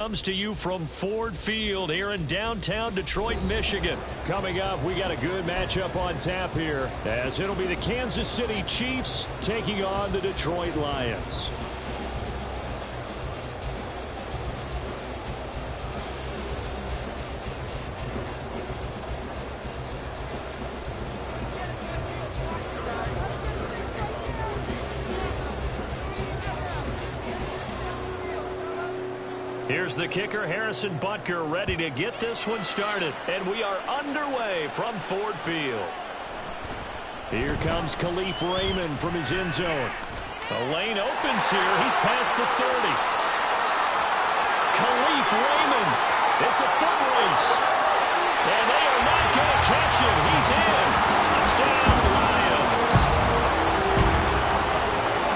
Comes to you from Ford Field here in downtown Detroit, Michigan. Coming up, we got a good matchup on tap here, as it'll be the Kansas City Chiefs taking on the Detroit Lions. Here's the kicker, Harrison Butker, ready to get this one started. And we are underway from Ford Field. Here comes Khalif Raymond from his end zone. A lane opens here. He's past the 30. Khalif Raymond. It's a foot race. And they are not going to catch him. He's in. Touchdown, Lions.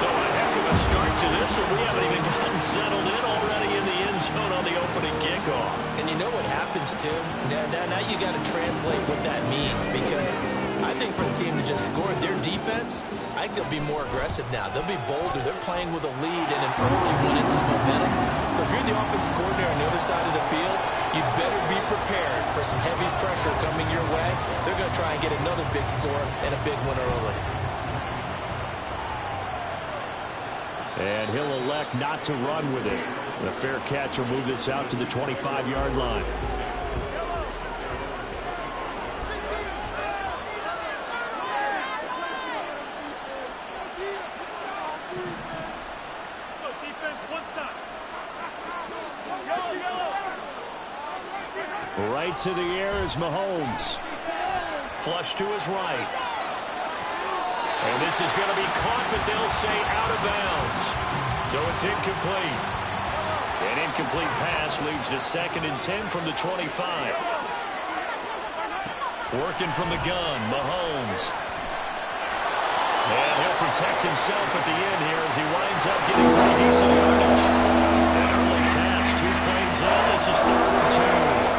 So a heck of a start to this, and we haven't even gotten settled in already in the end zone on the opening kickoff. And you know what happens, Tim? Now you got to translate what that means, because I think for the team to just score their defense, I think they'll be more aggressive now. They'll be bolder. They're playing with a lead and an early one and some momentum. So if you're the offensive coordinator on the other side of the field, you better be prepared for some heavy pressure coming your way. They're going to try and get another big score and a big one early. And he'll elect not to run with it. The fair catch will move this out to the 25-yard line. Right to the air is Mahomes. Flush to his right. And this is going to be caught, but they'll say out of bounds. So it's incomplete. An incomplete pass leads to 2nd and 10 from the 25. Working from the gun, Mahomes. And he'll protect himself at the end here as he winds up getting pretty decent yardage. An early task, 2 plays in. This is 3rd and 2.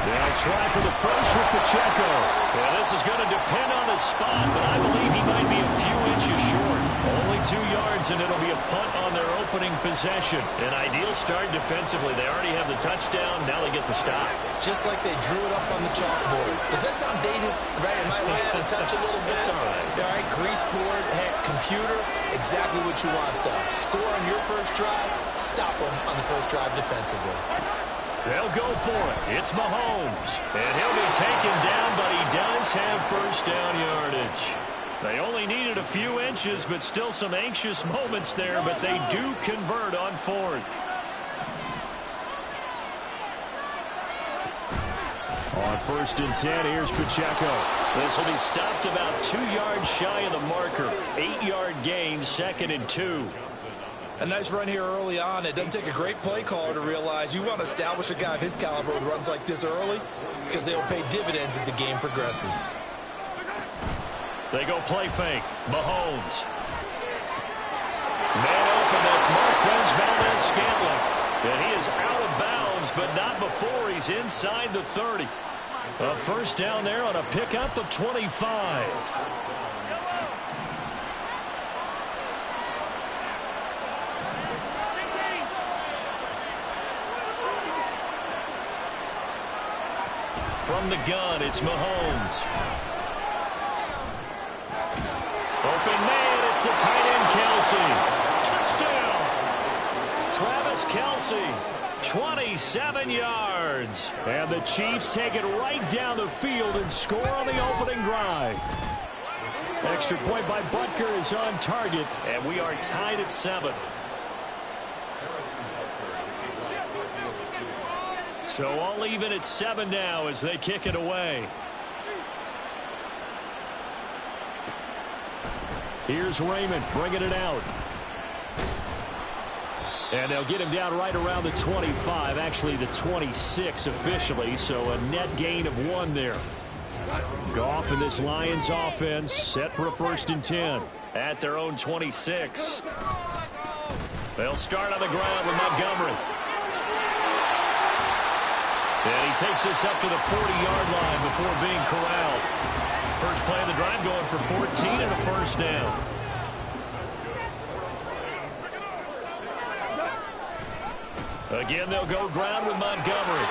They'll try for the first with Pacheco. Well, this is going to depend on his spot, but I believe he might be a few inches short. Only 2 yards, and it'll be a punt on their opening possession. An ideal start defensively. They already have the touchdown. Now they get the stop. Just like they drew it up on the chalkboard. Does that sound dated? Right, am I out of touch a little bit? It's all right. All right, grease board, heck, computer, exactly what you want, though. Score on your first drive, stop them on the first drive defensively. They'll go for it. It's Mahomes. And he'll be taken down, but he does have first down yardage. They only needed a few inches, but still some anxious moments there, but they do convert on 4th. On 1st and 10, here's Pacheco. This will be stopped about 2 yards shy of the marker. 8-yard gain, 2nd and 2. A nice run here early on. It doesn't take a great play caller to realize you want to establish a guy of his caliber who runs like this early, because they'll pay dividends as the game progresses. They go play fake. Mahomes. Man open, that's Marquez Valdez-Scantling. And he is out of bounds, but not before he's inside the 30. A first down there on a pickup of 25. From the gun, it's Mahomes. Open man, it's the tight end, Kelsey. Touchdown! Travis Kelsey, 27 yards. And the Chiefs take it right down the field and score on the opening drive. Extra point by Butker is on target. And we are tied at 7. So all even at 7 now as they kick it away. Here's Raymond bringing it out. And they'll get him down right around the 25, actually the 26 officially, so a net gain of 1 there. Goff and this Lions offense set for a 1st and 10. At their own 26. They'll start on the ground with Montgomery. And he takes this up to the 40-yard line before being corralled. First play of the drive going for 14 and a first down. Again, they'll go ground with Montgomery.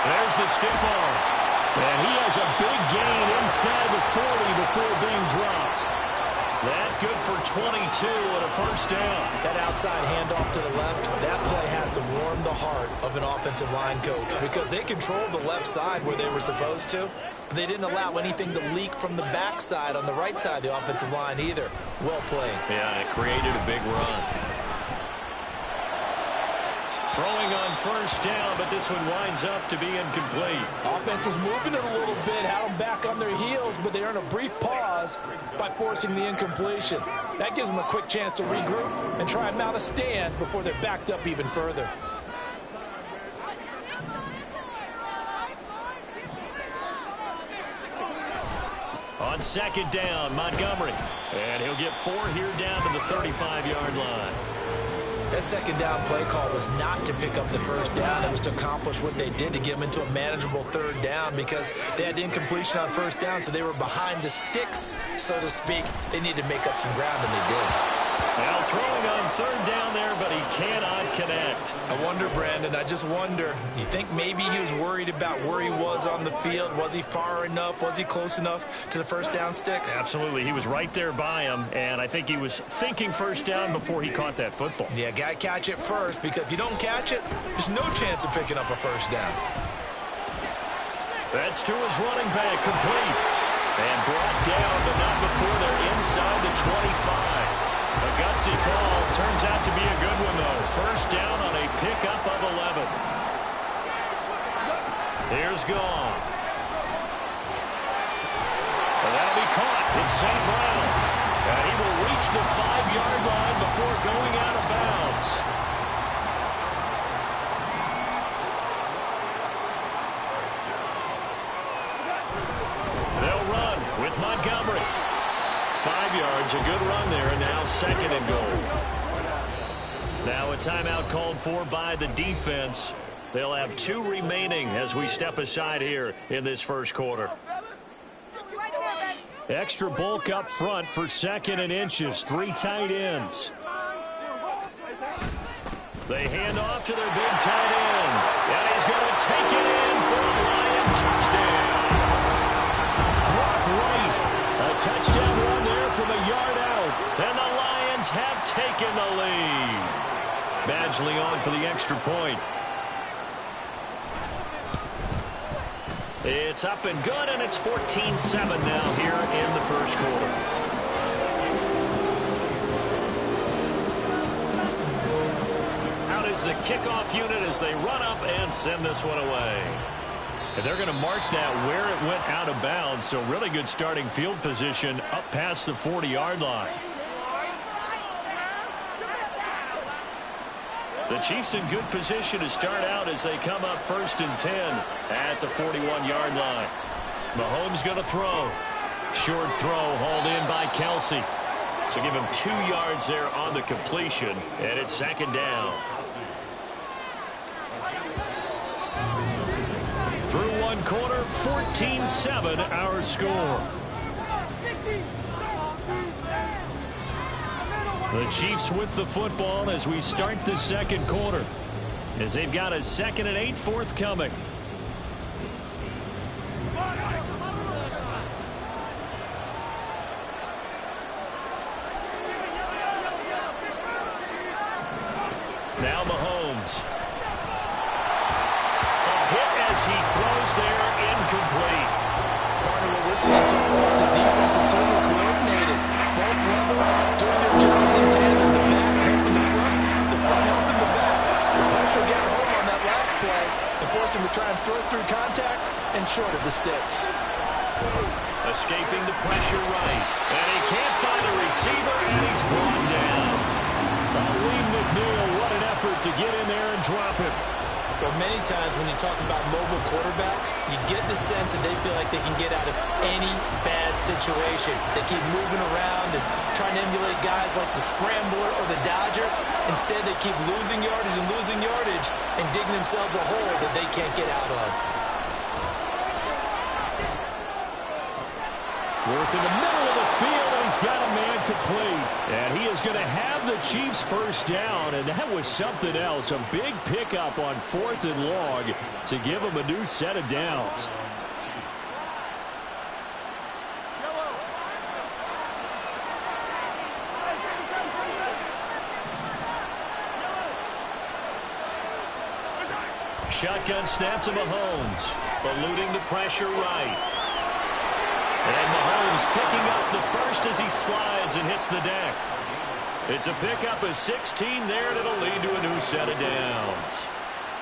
There's the stiff arm. And he has a big gain inside the 40 before being dropped. That good for 22 and a first down. That outside handoff to the left, that play has to warm the heart of an offensive line coach because they controlled the left side where they were supposed to, but they didn't allow anything to leak from the backside on the right side of the offensive line either. Well played. Yeah, it created a big run. Throwing on first down, but this one winds up to be incomplete. Offense was moving it a little bit, had them back on their heels, but they earned a brief pause by forcing the incompletion. That gives them a quick chance to regroup and try and mount a stand before they're backed up even further. On second down, Montgomery. And he'll get 4 here down to the 35-yard line. That second down play call was not to pick up the first down. It was to accomplish what they did to get them into a manageable third down because they had incompletion on first down, so they were behind the sticks, so to speak. They needed to make up some ground, and they did. Now throwing on third down there, but he cannot connect. I wonder, Brandon, I just wonder, you think maybe he was worried about where he was on the field? Was he far enough? Was he close enough to the first down sticks? Absolutely. He was right there by him, and I think he was thinking first down before he caught that football. Yeah, got to catch it first, because if you don't catch it, there's no chance of picking up a first down. That's to his running back, complete. And brought down, but not before they're inside the 25. A gutsy call. Turns out to be a good one, though. First down on a pickup of 11. Here's Goff. And that'll be caught. It's St. Brown. And he will reach the 5-yard line before going out of bounds. They'll run with Montgomery. 5 yards, a good run there, and now second and goal. Now a timeout called for by the defense. They'll have 2 remaining as we step aside here in this first quarter. Extra bulk up front for second and inches. 3 tight ends. They hand off to their big tight end. And he's going to take it in for a Lion touchdown. Brock Wright. A touchdown run there from a yard out. And the Lions have taken the lead. Badgley on for the extra point. It's up and good, and it's 14-7 now here in the first quarter. Out is the kickoff unit as they run up and send this one away. And they're going to mark that where it went out of bounds, so really good starting field position up past the 40-yard line. The Chiefs in good position to start out as they come up 1st and 10 at the 41-yard line. Mahomes going to throw. Short throw hauled in by Kelsey. So give him 2 yards there on the completion, and it's second down. Through 1 quarter, 14-7 our score. The Chiefs with the football as we start the second quarter, as they've got a 2nd and 8 forthcoming. Now Mahomes. A hit as he throws there, incomplete. Partner, what we're seeing so far is the defense is certainly coordinated. Both levels doing their jobs in tandem. The back helping the front helping the back. The pressure getting home on that last play and force him to try and throw through contact and short of the sticks. Escaping the pressure right. And he can't find a receiver, and he's brought down. Lee McNeil, what an effort to get in there and drop it. Well, many times when you talk about mobile quarterbacks, you get the sense that they feel like they can get out of any bad situation. They keep moving around and trying to emulate guys like the Scrambler or the Dodger. Instead, they keep losing yardage and digging themselves a hole that they can't get out of. Work in the middle of the field, and he's got a man complete. And he is going to have the Chiefs first down, and that was something else. A big pickup on 4th and long to give them a new set of downs. Shotgun snap to Mahomes, eluding the pressure right. And Mahomes picking up the first as he slides and hits the deck. It's a pickup of 16 there, and it'll lead to a new set of downs.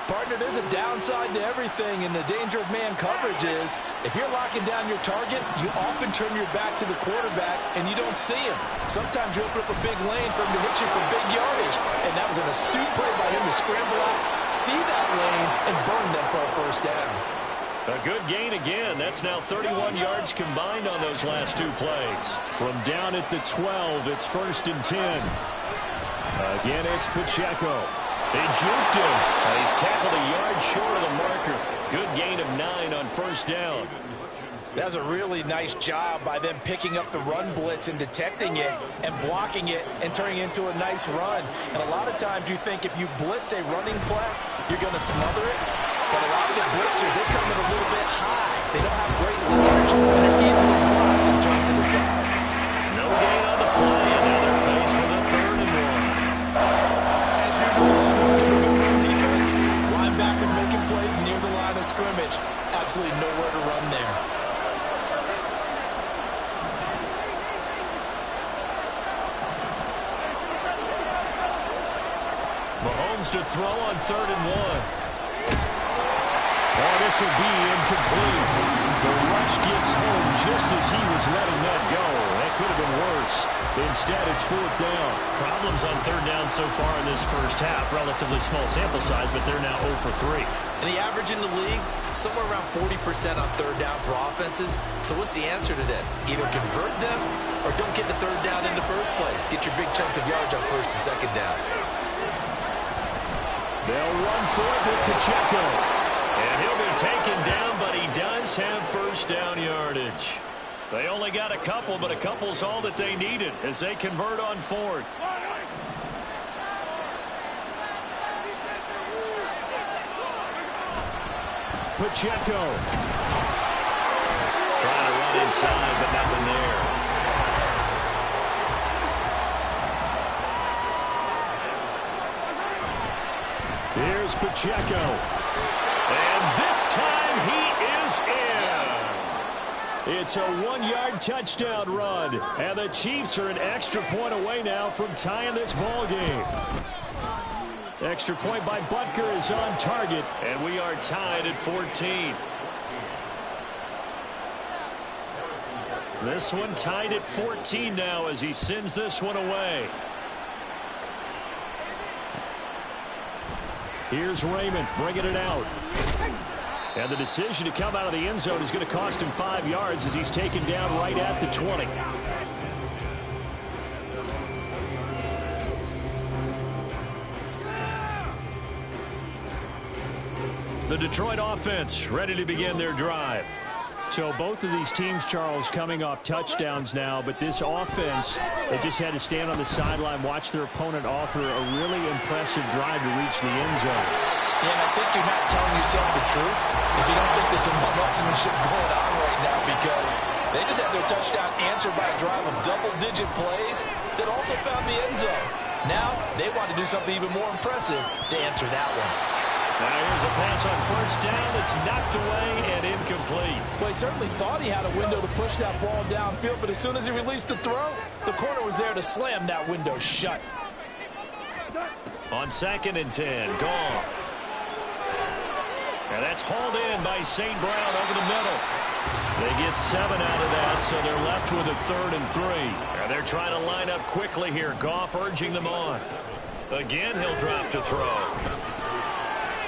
Partner, there's a downside to everything, and the danger of man coverage is if you're locking down your target, you often turn your back to the quarterback and you don't see him. Sometimes you open up a big lane for him to hit you for big yardage, and that was an astute play by him to scramble out, see that lane, and burn them for a first down. A good gain again. That's now 31 yards combined on those last two plays. From down at the 12, it's 1st and 10. Again, it's Pacheco. They juked him. He's tackled a yard short of the marker. Good gain of 9 on first down. That was a really nice job by them picking up the run blitz and detecting it and blocking it and turning it into a nice run. And a lot of times you think if you blitz a running play, you're going to smother it. But a lot of the blitzers, they come in a little bit high. They don't have great leverage, and they're easily blocked and turned to the side. No gain on the play, and now they're faced with a 3rd and 1. As usual, to the good run defense, linebackers making plays near the line of scrimmage. Absolutely nowhere to run there. Mahomes to throw on 3rd and 1. Oh, this will be incomplete. The rush gets home just as he was letting that go. That could have been worse. Instead, it's 4th down. Problems on 3rd down so far in this first half. Relatively small sample size, but they're now 0 for 3. And the average in the league, somewhere around 40% on 3rd down for offenses. So what's the answer to this? Either convert them or don't get the 3rd down in the first place. Get your big chunks of yards on 1st and 2nd down. They'll run for it with Pacheco. And he'll be taken down, but he does have first down yardage. They only got a couple, but a couple's all that they needed as they convert on 4th. Pacheco. Trying to run inside, but nothing there. Here's Pacheco. And this time he is in. Yes. It's a 1-yard touchdown run. And the Chiefs are an extra point away now from tying this ball game. Extra point by Butker is on target. And we are tied at 14. This one tied at 14 now as he sends this one away. Here's Raymond bringing it out. And the decision to come out of the end zone is going to cost him 5 yards as he's taken down right at the 20. The Detroit offense ready to begin their drive. So both of these teams, Charles, coming off touchdowns now, but this offense, they just had to stand on the sideline, watch their opponent offer a really impressive drive to reach the end zone. Yeah, and I think you're not telling yourself the truth if you don't think there's some one-upsmanship going on right now, because they just had their touchdown answered by a drive of double-digit plays that also found the end zone. Now they want to do something even more impressive to answer that one. Now here's a pass on first down. It's knocked away and incomplete. Well, he certainly thought he had a window to push that ball downfield, but as soon as he released the throw, the corner was there to slam that window shut. On 2nd and 10, Goff. And that's hauled in by St. Brown over the middle. They get 7 out of that, so they're left with a 3rd and 3. And they're trying to line up quickly here. Goff urging them on. Again, he'll drop to throw.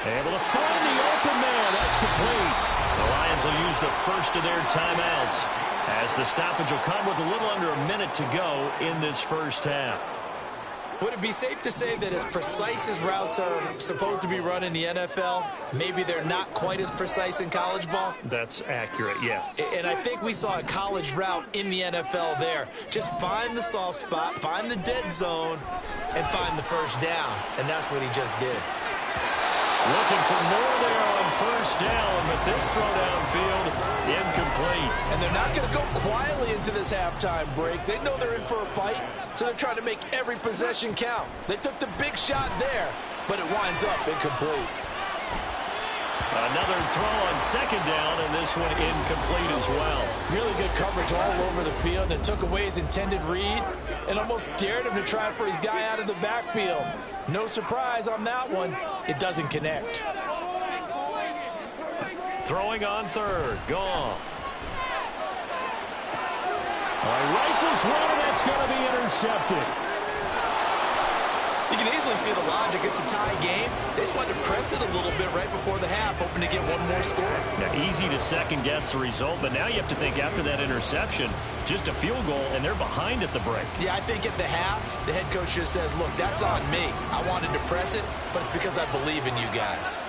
Able to find the open man. That's complete. The Lions will use the first of their timeouts as the stoppage will come with a little under a minute to go in this first half. Would it be safe to say that as precise as routes are supposed to be run in the NFL, maybe they're not quite as precise in college ball? That's accurate, yeah. And I think we saw a college route in the NFL there. Just find the soft spot, find the dead zone, and find the first down, and that's what he just did. Looking for more there on first down, but this throw downfield incomplete. And they're not going to go quietly into this halftime break. They know they're in for a fight, so they're trying to make every possession count. They took the big shot there, but it winds up incomplete. Another throw on second down, and this one incomplete as well. Really good coverage all over the field, and took away his intended read and almost dared him to try for his guy out of the backfield. No surprise on that one. It doesn't connect. Throwing on third. Goff. Rifles one, and that's going to be intercepted. You can easily see the logic. It's a tie game. They just wanted to press it a little bit right before the half, hoping to get one more score. Now, easy to second-guess the result, but now you have to think after that interception, just a field goal, and they're behind at the break. Yeah, I think at the half, the head coach just says, look, that's on me. I wanted to press it, but it's because I believe in you guys.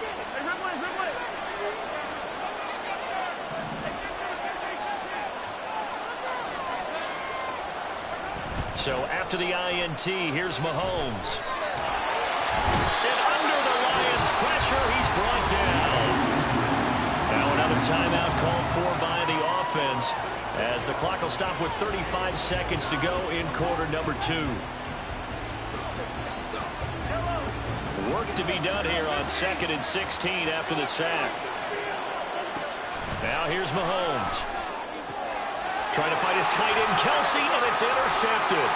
So after the INT, here's Mahomes. And under the Lions' pressure, he's brought down. Now another timeout called for by the offense as the clock will stop with 35 seconds to go in quarter number 2. Work to be done here on 2nd and 16 after the sack. Now here's Mahomes. Trying to find his tight end, Kelsey, and it's intercepted.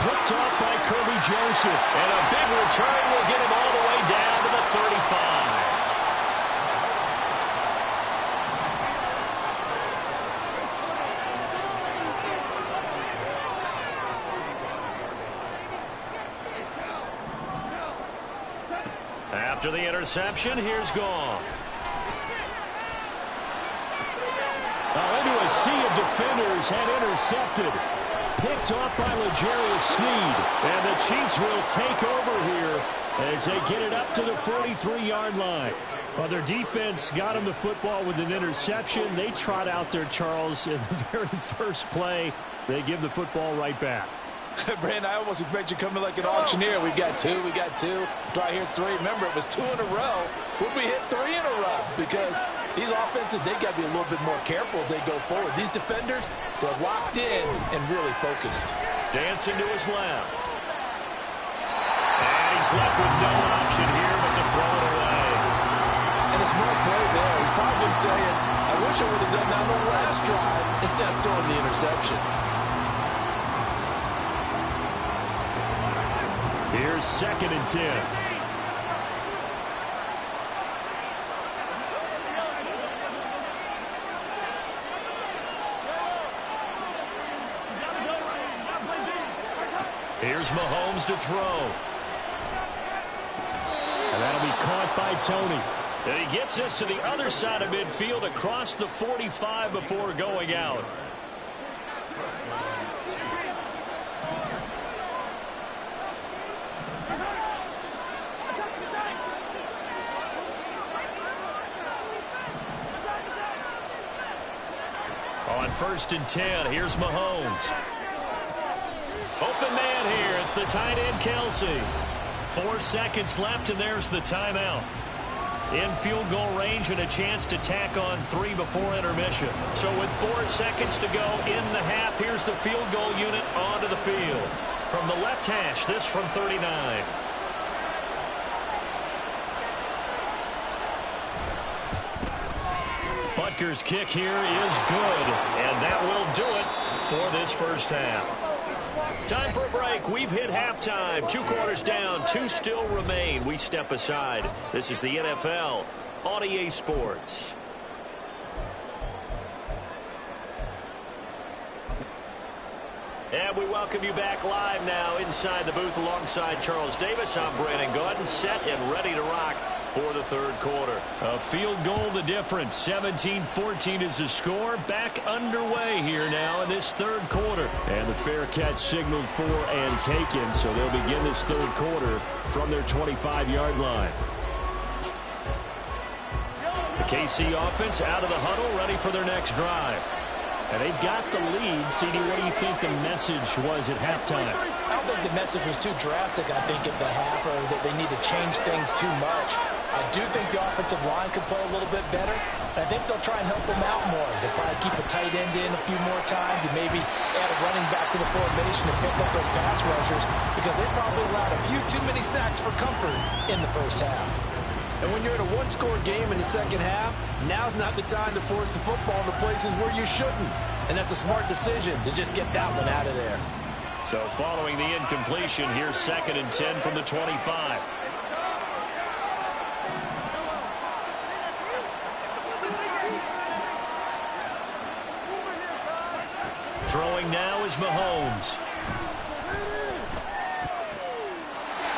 Picked off by Kirby Joseph. And a big return will get him all the way down to the 35. After the interception, here's Goff. Into a sea of defenders and intercepted. Picked off by L'Jarius Sneed. And the Chiefs will take over here as they get it up to the 43-yard line. Well, their defense got them the football with an interception. They trot out there, Charles, in the very first play. They give the football right back. Brandon, I almost expect you to come in like an auctioneer. We got two. Do I hear three? Remember, it was 2 in a row. Would we hit 3 in a row? Because these offenses, they've got to be a little bit more careful as they go forward. These defenders, they're locked in and really focused. Dancing to his left. And he's left with no option here but to throw it away. And a smart play there. He's probably saying, I wish I would have done that on the last drive instead of throwing the interception. Here's 2nd and 10. Here's Mahomes to throw. And that'll be caught by Tony. And he gets us to the other side of midfield across the 45 before going out. On 1st and 10, here's Mahomes. Open man here. It's the tight end, Kelsey. 4 seconds left, and there's the timeout. In field goal range and a chance to tack on 3 before intermission. So with 4 seconds to go in the half, here's the field goal unit onto the field. From the left hash, this from 39. Butker's kick here is good, and that will do it for this first half. Time for a break. We've hit halftime. 2 quarters down, 2 still remain. We step aside. This is the NFL on EA Sports. And we welcome you back live now inside the booth alongside Charles Davis. I'm Brandon Gaudin, set and ready to rock for the 3rd quarter. A field goal the difference. 17-14 is the score. Back underway here now in this 3rd quarter. And the fair catch signaled for and taken. So they'll begin this 3rd quarter from their 25-yard line. The KC offense out of the huddle, ready for their next drive. And they've got the lead. CD, what do you think the message was at halftime? I'll think the message was too drastic, I think, at the half, or that they need to change things too much. I do think the offensive line could play a little bit better. And I think they'll try and help them out more. They'll probably keep a tight end in a few more times and maybe add a running back to the formation to pick up those pass rushers, because they probably allowed a few too many sacks for comfort in the first half. And when you're in a one-score game in the second half, now's not the time to force the football into places where you shouldn't. And that's a smart decision to just get that one out of there. So following the incompletion, here's 2nd and 10 from the 25. Throwing now is Mahomes.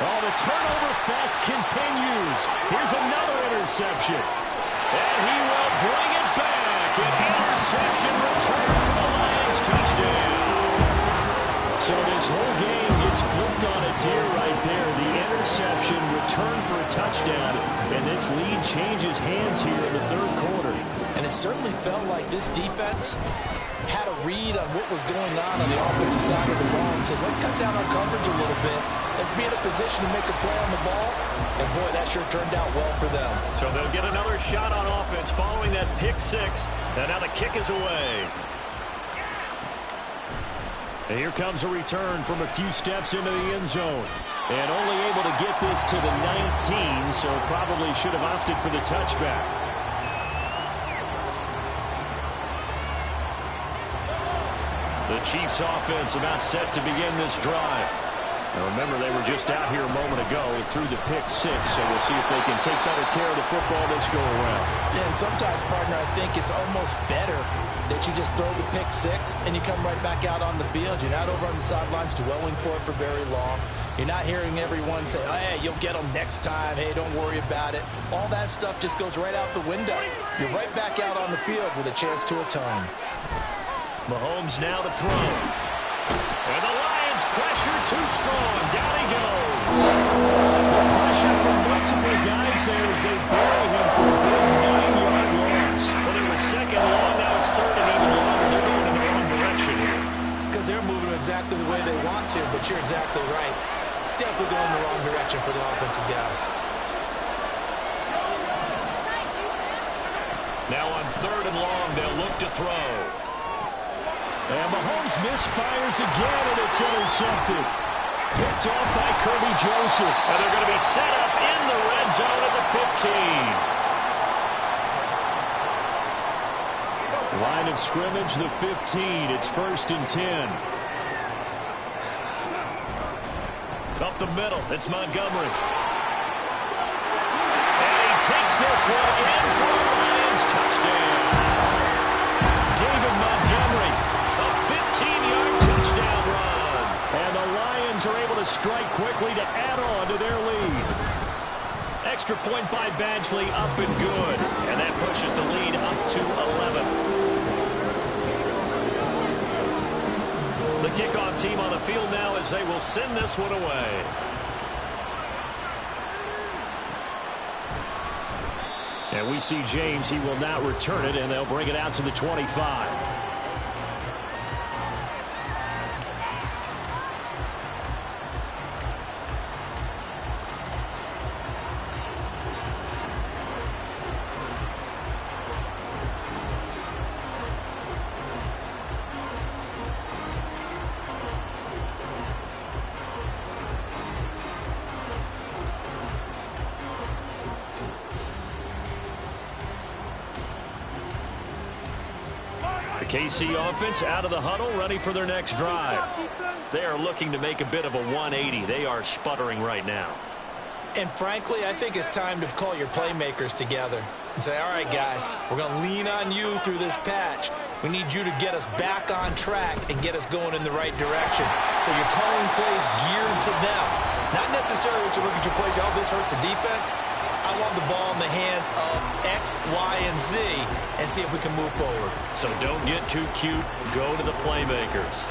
Oh, the turnover fest continues. Here's another interception. And he will bring it back. An interception return for the Lions. Touchdown. So this whole game gets flipped on its ear right there. The interception return for a touchdown. And this lead changes hands here in the third quarter. And it certainly felt like this defense had a read on what was going on the offensive side of the ball and said, let's cut down our coverage a little bit. Let's be in a position to make a play on the ball. And, boy, that sure turned out well for them. So they'll get another shot on offense following that pick six. And now the kick is away. And here comes a return from a few steps into the end zone. And only able to get this to the 19, so probably should have opted for the touchback. The Chiefs offense about set to begin this drive. Now remember, they were just out here a moment ago through the pick six, so we'll see if they can take better care of the football this go around. Yeah, and sometimes, partner, I think it's almost better that you just throw the pick six and you come right back out on the field. You're not over on the sidelines dwelling for it for very long. You're not hearing everyone say, oh, hey, you'll get them next time. Hey, don't worry about it. All that stuff just goes right out the window. You're right back out on the field with a chance to atone. Mahomes now to throw. And the Lions pressure too strong. Down he goes. The pressure from multiple guys there as they bury him for a big 9-yard loss. Well, it was 2nd long. Now it's 3rd and even longer. They're going in the wrong direction here. Because they're moving exactly the way they want to, but you're exactly right. Definitely going in the wrong direction for the offensive guys. Now on 3rd and long, they'll look to throw. And Mahomes misfires again, and it's intercepted. Picked off by Kirby Joseph. And they're going to be set up in the red zone at the 15. Line of scrimmage, the 15. It's 1st and 10. Up the middle, it's Montgomery. And he takes this one in for a Lions touchdown. David Montgomery, a 15-yard touchdown run. And the Lions are able to strike quickly to add on to their lead. Extra point by Badgley, up and good. And that pushes the lead up to 11. The kickoff team on the field now as they will send this one away. And we see James. He will not return it, and they'll bring it out to the 25. KC offense out of the huddle, ready for their next drive. They are looking to make a bit of a 180. They are sputtering right now. And frankly, I think it's time to call your playmakers together and say, all right, guys, we're going to lean on you through this patch. We need you to get us back on track and get us going in the right direction. So you're calling plays geared to them. Not necessarily what you look at your plays, oh, this hurts the defense. I want the ball in the hands of X, Y, and Z and see if we can move forward. So don't get too cute. Go to the playmakers.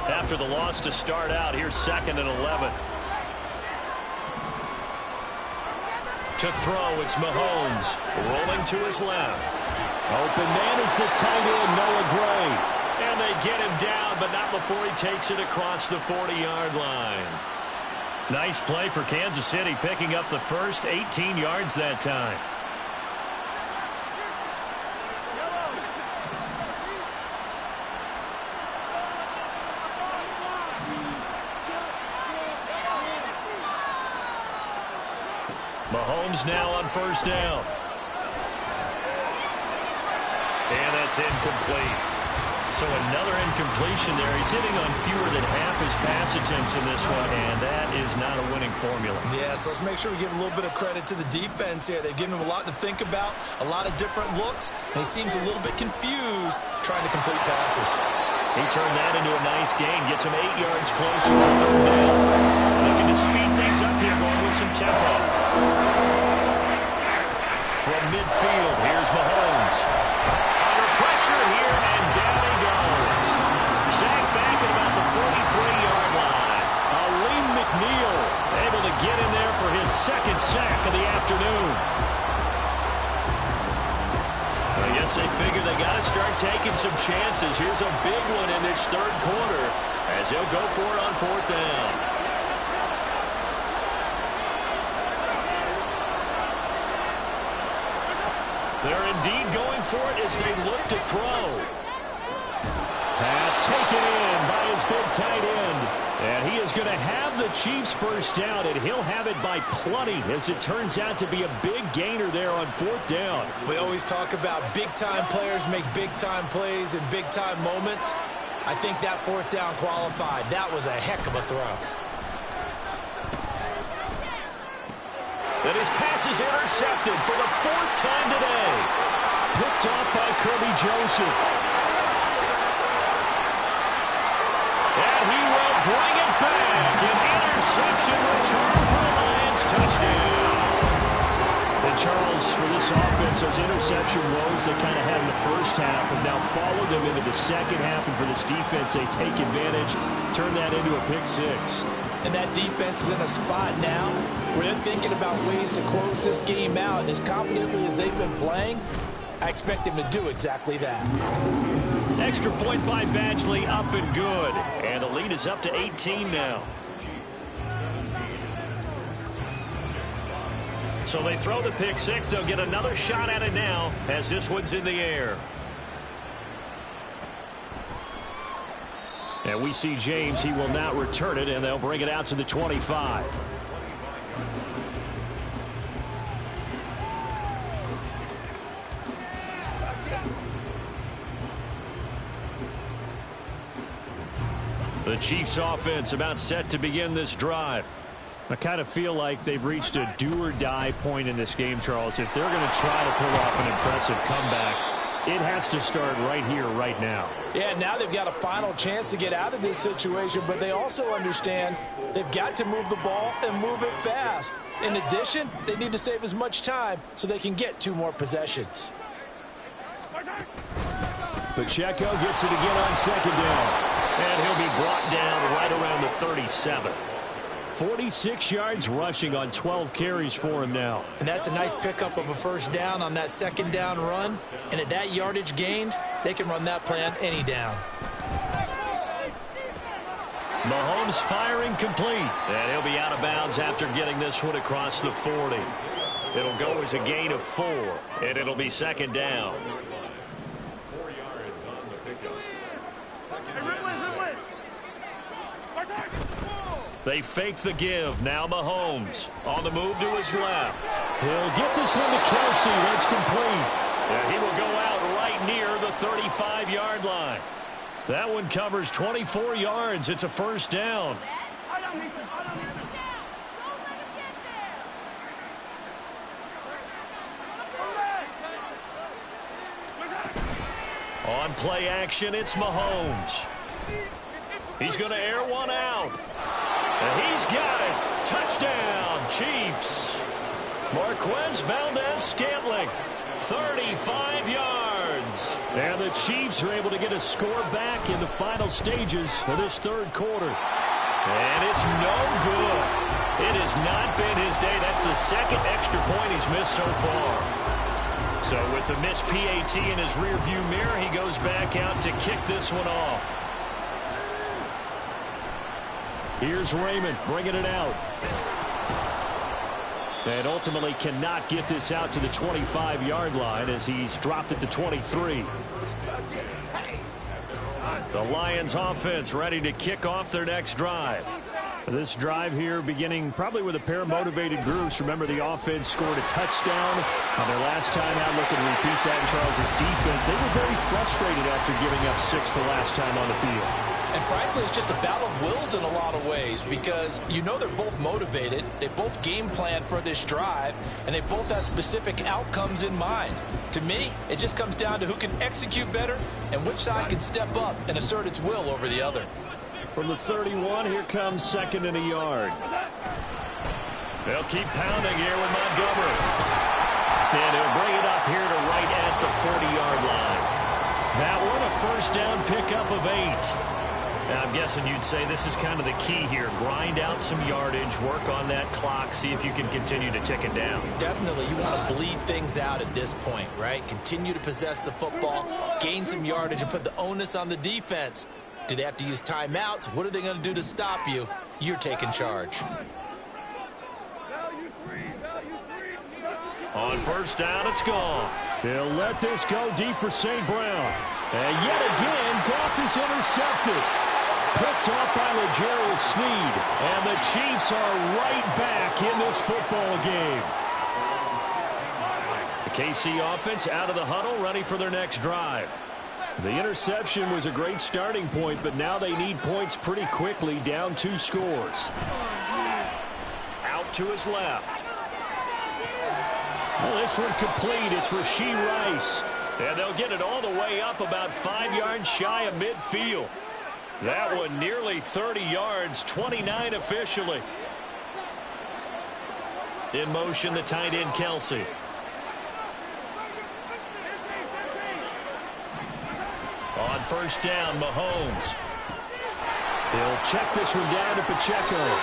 After the loss to start out, here's 2nd and 11. To throw, it's Mahomes. Rolling to his left. Open man is the tight end, Noah Gray. And they get him down, but not before he takes it across the 40-yard line. Nice play for Kansas City, picking up the first 18 yards that time. Mahomes now on first down. And that's incomplete. So another incompletion there. He's hitting on fewer than half his pass attempts in this one, and that is not a winning formula. Yes, let's make sure we give a little bit of credit to the defense here. They've given him a lot to think about, a lot of different looks, and he seems a little bit confused trying to complete passes. He turned that into a nice gain, gets him 8 yards closer for third down. Looking to speed things up here, going with some tempo. From midfield, here's Mahomes. Under pressure here, and down he goes. Sacked back at about the 43-yard line. Aleem McNeil Able to get in there for his second sack of the afternoon. I guess they figure they got to start taking some chances. Here's a big one in this third quarter as he'll go for it on fourth down. They're indeed going for it as they look to throw. Pass taken in by his big tight end. And he is going to have the Chiefs first down, and he'll have it by plenty as it turns out to be a big gainer there on fourth down. We always talk about big-time players make big-time plays in big-time moments. I think that fourth down qualified. That was a heck of a throw. And his pass is intercepted for the fourth time today. Picked off by Kirby Joseph. And he will bring it back. An interception return for the Lions. Touchdown. And Charles, for this offense, those interception woes they kind of had in the first half have now followed them into the second half. And for this defense, they take advantage, turn that into a pick six. And that defense is in a spot now where they're thinking about ways to close this game out. And as confidently as they've been playing, I expect them to do exactly that. Extra point by Badgley, up and good. And the lead is up to 18 now. So they throw the pick six. They'll get another shot at it now as this one's in the air. And we see James. He will not return it, and they'll bring it out to the 25. The Chiefs offense about set to begin this drive. I kind of feel like they've reached a do-or-die point in this game, Charles. If they're going to try to pull off an impressive comeback, it has to start right here, right now. Yeah, now they've got a final chance to get out of this situation, but they also understand they've got to move the ball and move it fast. In addition, they need to save as much time so they can get 2 more possessions. Pacheco gets it again on second down. And he'll be brought down right around the 37. 46 yards rushing on 12 carries for him now. And that's a nice pickup of a first down on that second down run. And at that yardage gained, they can run that play on any down. Mahomes firing complete. And he'll be out of bounds after getting this one across the 40. It'll go as a gain of 4. And it'll be second down. They fake the give. Now Mahomes on the move to his left. He'll get this one to Kelsey. That's complete. And he will go out right near the 35-yard line. That one covers 24 yards. It's a first down. On play action, it's Mahomes. He's going to air one out. And he's got it. Touchdown, Chiefs. Marquez Valdez-Scantling, 35 yards. And the Chiefs are able to get a score back in the final stages of this third quarter. And it's no good. It has not been his day. That's the second extra point he's missed so far. So with the missed PAT in his rearview mirror, he goes back out to kick this one off. Here's Raymond bringing it out. And ultimately cannot get this out to the 25-yard line as he's dropped it to 23. The Lions offense ready to kick off their next drive. This drive here beginning probably with a pair of motivated groups. Remember, the offense scored a touchdown on their last time out. Looking to repeat that in Charles' defense. They were very frustrated after giving up 6 the last time on the field. And frankly, it's just a battle of wills in a lot of ways because you know they're both motivated. They both game plan for this drive, and they both have specific outcomes in mind. To me, it just comes down to who can execute better and which side can step up and assert its will over the other. From the 31, here comes 2nd and a yard. They'll keep pounding here with Montgomery. And he'll bring it up here to right at the 40-yard line. That one a first down pickup of 8. Now, I'm guessing you'd say this is kind of the key here. Grind out some yardage, work on that clock, see if you can continue to tick it down. Definitely. You want to bleed things out at this point, right? Continue to possess the football, gain some yardage, and put the onus on the defense. Do they have to use timeouts? What are they going to do to stop you? You're taking charge. On first down, it's gone. He'll let this go deep for St. Brown. And yet again, Goff is intercepted. Picked off by L'Jarius Sneed. And the Chiefs are right back in this football game. The KC offense out of the huddle, ready for their next drive. The interception was a great starting point, but now they need points pretty quickly, down 2 scores. Out to his left. Well, this one complete. It's Rashee Rice. And they'll get it all the way up about 5 yards shy of midfield. That one nearly 30 yards, 29 officially. In motion, the tight end, Kelsey. On first down, Mahomes. He'll check this one down to Pacheco.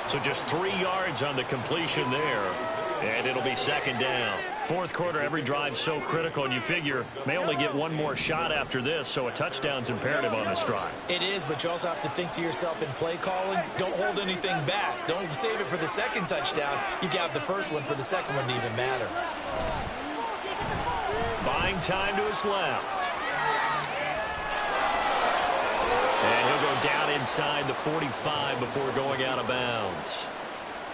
So just 3 yards on the completion there. And it'll be 2nd down. Fourth quarter, every drive's so critical, and you figure may only get one more shot after this, so a touchdown's imperative on this drive. It is, but you also have to think to yourself in play calling, don't hold anything back. Don't save it for the second touchdown. You got the first one for the second one to even matter. Buying time to his left. And he'll go down inside the 45 before going out of bounds.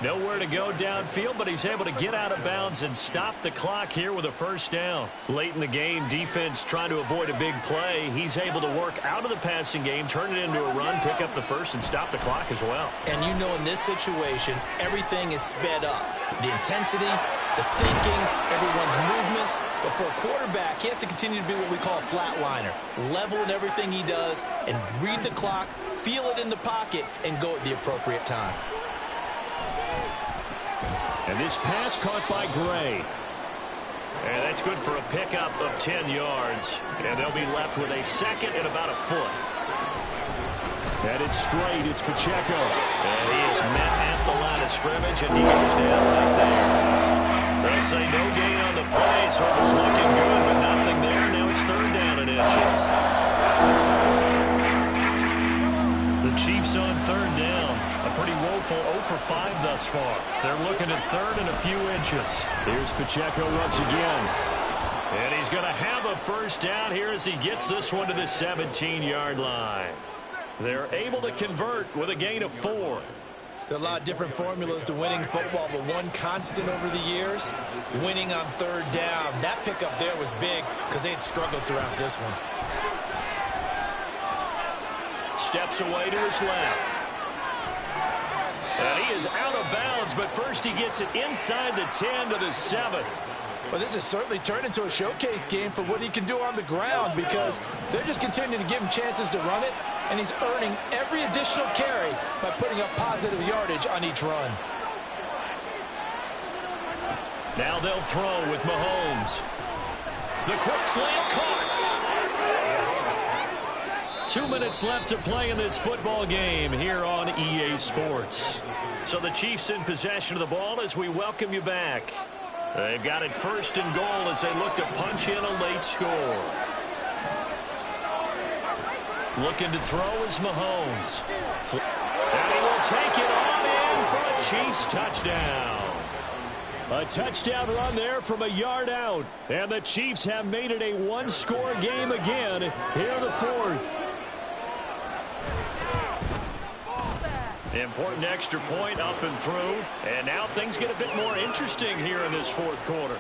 Nowhere to go downfield, but he's able to get out of bounds and stop the clock here with a first down. Late in the game, defense trying to avoid a big play. He's able to work out of the passing game, turn it into a run, pick up the first, and stop the clock as well. And you know in this situation, everything is sped up. The intensity, the thinking, everyone's movements. But for a quarterback, he has to continue to be what we call a flatliner. Level in everything he does and read the clock, feel it in the pocket, and go at the appropriate time. And this pass caught by Gray. And that's good for a pickup of 10 yards. And they'll be left with a second and about a foot. Headed straight, it's Pacheco. And he is met at the line of scrimmage, and he goes down right there. They'll say no gain on the play, so it was looking good, but nothing there. Now it's 3rd down and inches. The Chiefs on 3rd down. A pretty woeful 0 for 5 thus far. They're looking at 3rd and a few inches. Here's Pacheco once again. And he's going to have a first down here as he gets this one to the 17-yard line. They're able to convert with a gain of 4. There are a lot of different formulas to winning football, but one constant over the years, winning on 3rd down. That pickup there was big because they had struggled throughout this one. Steps away to his left. And he is out of bounds, but first he gets it inside the 10 to the 7. Well, this has certainly turned into a showcase game for what he can do on the ground because they're just continuing to give him chances to run it, and he's earning every additional carry by putting up positive yardage on each run. Now they'll throw with Mahomes. The quick slant caught. 2 minutes left to play in this football game here on EA Sports. So the Chiefs in possession of the ball as we welcome you back. They've got it first and goal as they look to punch in a late score. Looking to throw is Mahomes. And he will take it on in for a Chiefs touchdown. A touchdown run there from a yard out. And the Chiefs have made it a one-score game again here in the fourth. Important extra point up and through. And now things get a bit more interesting here in this fourth quarter.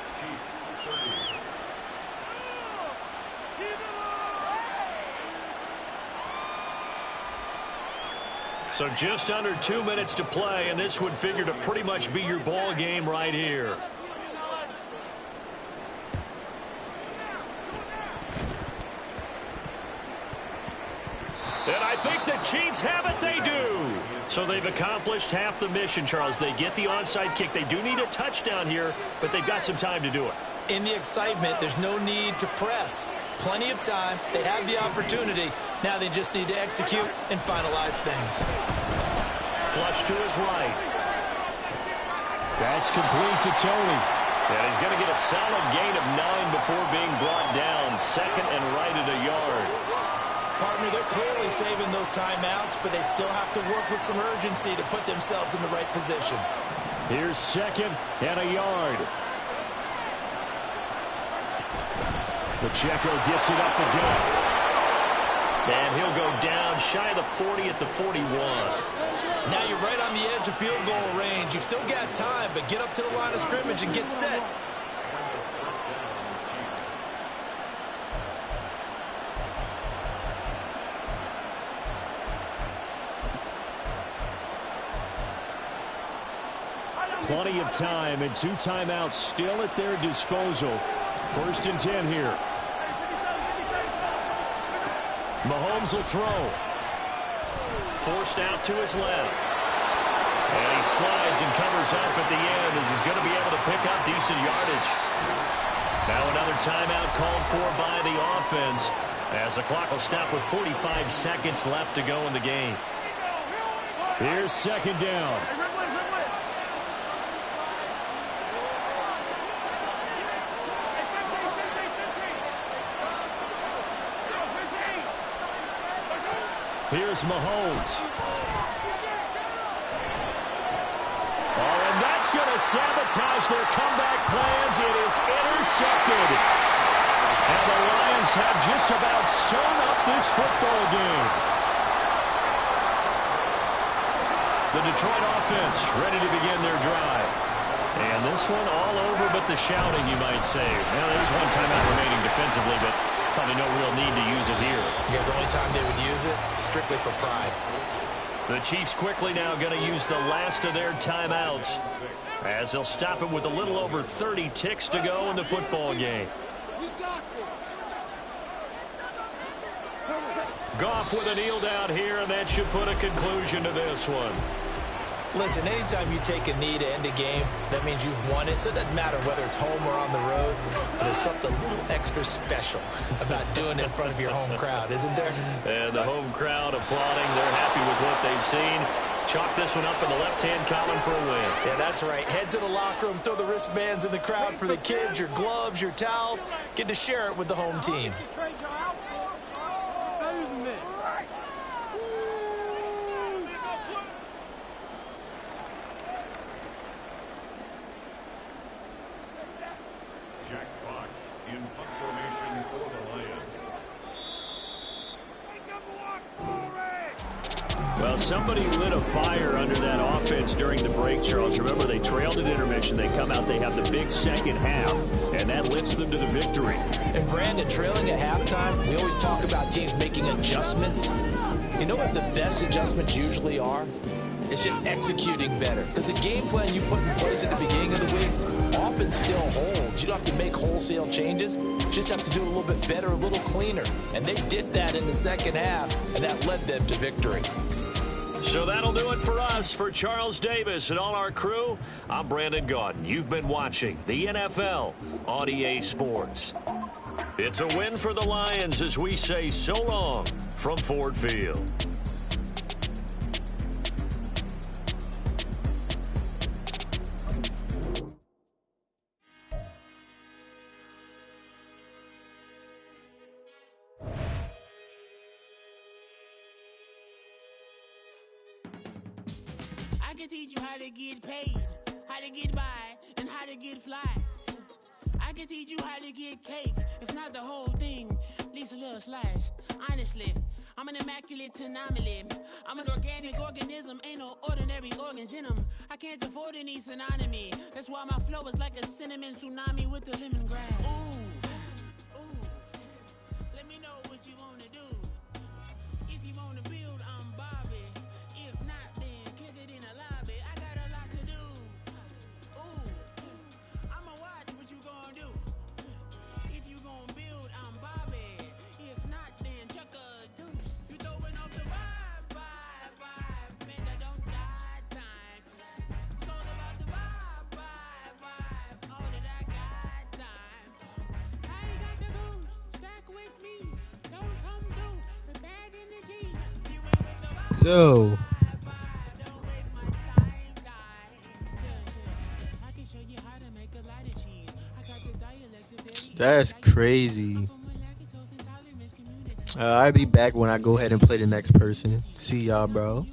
So just under 2 minutes to play, and this would figure to pretty much be your ball game right here. And I think the Chiefs have it. They do. So they've accomplished half the mission, Charles. They get the onside kick. They do need a touchdown here, but they've got some time to do it. In the excitement, there's no need to press. Plenty of time. They have the opportunity. Now they just need to execute and finalize things. Flush to his right. That's complete to Tony. And he's going to get a solid gain of 9 before being brought down. Second and right at a yard. Partner, they're clearly saving those timeouts, but they still have to work with some urgency to put themselves in the right position. Here's second and a yard. Pacheco gets it up the gut. And he'll go down shy of the 40 at the 41. Now you're right on the edge of field goal range. You've still got time, but get up to the line of scrimmage and get set. Plenty of time and 2 timeouts still at their disposal. First and 10 here. Mahomes will throw. Forced out to his left. And he slides and covers up at the end as he's going to be able to pick up decent yardage. Now another timeout called for by the offense as the clock will stop with 45 seconds left to go in the game. Here's second down. Here's Mahomes. Oh, and that's going to sabotage their comeback plans. It is intercepted. And the Lions have just about sewn up this football game. The Detroit offense ready to begin their drive. And this one all over but the shouting, you might say. Now, there's one timeout remaining defensively, but probably no real need to use it here. Yeah, the only time they would use it, strictly for pride. The Chiefs quickly now going to use the last of their timeouts as they'll stop it with a little over 30 ticks to go in the football game. Goff with a kneel down here, and that should put a conclusion to this one. Listen, anytime you take a knee to end a game, that means you've won it. So it doesn't matter whether it's home or on the road. There's something a little extra special about doing it in front of your home crowd, isn't there? And the home crowd applauding. They're happy with what they've seen. Chalk this one up in the left-hand column for a win. Yeah, that's right. Head to the locker room, throw the wristbands in the crowd for the kids, your gloves, your towels. Get to share it with the home team. Well, somebody lit a fire under that offense during the break, Charles. Remember, they trailed at intermission. They come out, they have the big second half, and that lifts them to the victory. And Brandon, trailing at halftime, we always talk about teams making adjustments. You know what the best adjustments usually are? It's just executing better. Because the game plan you put in place at the beginning of the week often still holds. You don't have to make wholesale changes. You just have to do it a little bit better, a little cleaner. And they did that in the second half, and that led them to victory. So that'll do it for us. For Charles Davis and all our crew, I'm Brandon Gaudin. You've been watching the NFL on EA Sports. It's a win for the Lions as we say so long from Ford Field. I can teach you how to get paid, how to get by, and how to get fly. I can teach you how to get cake, if not the whole thing, at least a little slice. Honestly, I'm an immaculate anomaly. I'm an organic organism, ain't no ordinary organs in them. I can't afford any synonymy. That's why my flow is like a cinnamon tsunami with the lemongrass. Ooh, let me know what you wanna do. If you wanna build, I'm Bobby. If not, then kick it in the lobby. I got a lot to do. Ooh, I'ma watch what you gon' do. If you gon' build, I'm Bobby. If not, then chuck a deuce. You throwing off the vibe. Man, I don't die time. It's all about the vibe. All that I got time. I ain't got the goose. Stack with me. Don't come through with bad energy. You ain't with the vibe. Yo. Don't waste my time. Yeah. I can show you how to make a lot of cheese. I got the dialect of dairy. That's crazy. I'll be back when I go ahead and play the next person. See y'all, bro.